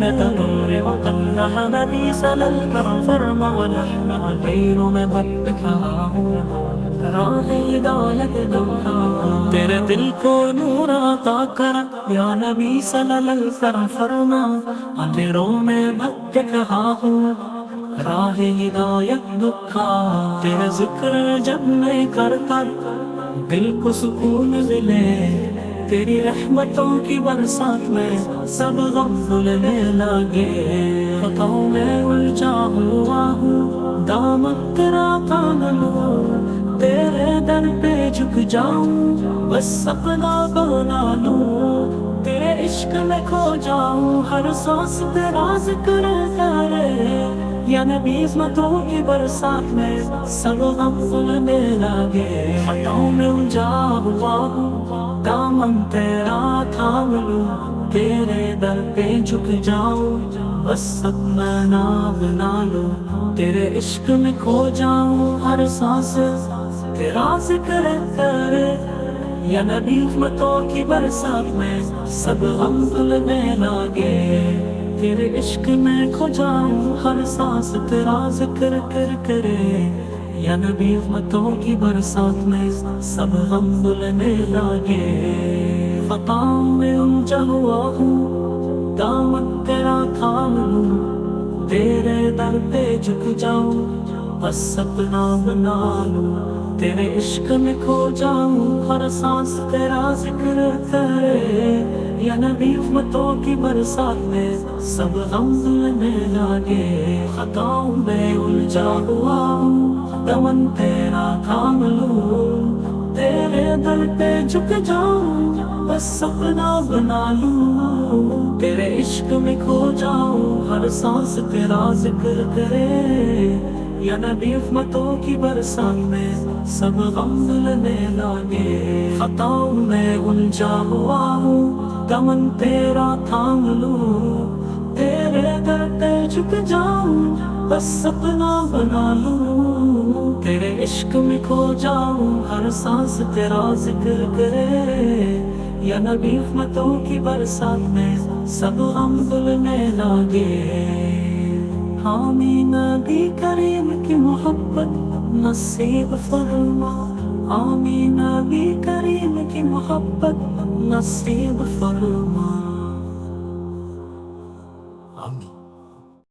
زينة نور وقلها نبي سلل فرم ونحن غير مبتكها راہ ہدایت دکھا تیرے دل کو نور عطا کر یا نبی صلی اللہ علیہ وسلم فرما اندھیروں میں بھٹک رہا ہوں راہ ہدایت دکھا تیرا ذکر جب میں کرتا دل کو سکون ملے تیری رحمتوں کی برسات میں سب غم دھلنے لگے خطاؤں میں الجھا ہوا ہوں دامن تیرا تھام لوں تیرے در پہ جھک جاؤں بس اپنا بنا لوں تیرے عشق میں کھو جاؤں ہر سانس تیرا ذکر کرے یا نبی عظمتوں کی برسات میں سب غم دھلنے لگے خطاؤں میں الجھا ہوا ہوں دامن تیرا تھام لوں تیرے در پہ جھک جاؤں بس اپنا بنا لوں تیرے عشق میں کھو جاؤں ہر سانس تیرا ذکر کرے یا نبی عظمتوں کی برسات میں سب غم دھلنے لگے تیرے عشق میں کھو جاؤں ہر سانس تیرا ذکر کرے یا نبی عظمتوں کی برسات میں سب غم دھلنے لگے خطاؤں میں الجھا ہوا ہوں دامن تیرا تھام لوں تیرے در پہ جھک جاؤں بس اپنا بنا لوں تیرے عشق میں کھو جاؤں ہر سانس تیرا ذکر کرے یا نبی عظمتوں کی برسات میں سب غم دھلنے لگے خطاؤں میں الجھا ہوا ہوں دامن تیرا تھام لوں تیرے در پہ جھک جاؤں بس اپنا بنا لوں تیرے عشق میں کھو جاؤں ہر سانس تیرا ذکر کرے یا نبی عظمتوں کی برسات میں سب غم دھلنے لگے خطاؤں میں الجھا ہوا ہوں دامن تیرا تھام لوں تیرے در پہ جھک جاؤں بس اپنا بنا لوں تیرے عشق میں کھو جاؤں ہر سانس تیرا ذکر کرے یا نبی عظمتوں کی برسات میں سب غم دھلنے لگے حامی نبی کریم کی محبت نصیب فرما آمین نبی کریم کی محبت نصیب فرما